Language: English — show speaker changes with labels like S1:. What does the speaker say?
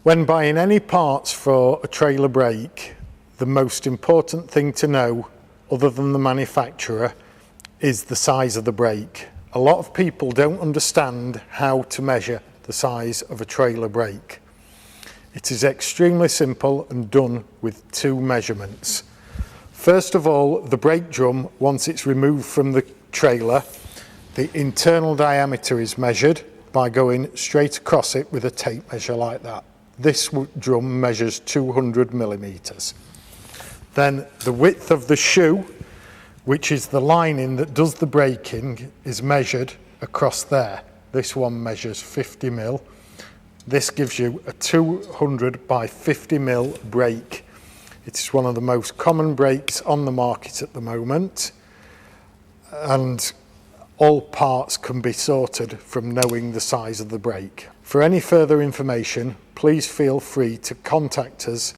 S1: When buying any parts for a trailer brake, the most important thing to know, other than the manufacturer, is the size of the brake. A lot of people don't understand how to measure the size of a trailer brake. It is extremely simple and done with two measurements. First of all, the brake drum, once it's removed from the trailer, the internal diameter is measured by going straight across it with a tape measure like that. This drum measures 200 millimeters. Then the width of the shoe, which is the lining that does the braking, is measured across there. This one measures 50 mil. This gives you a 200 by 50 mil brake. It's one of the most common brakes on the market at the moment, and all parts can be sorted from knowing the size of the brake. For any further information, please feel free to contact us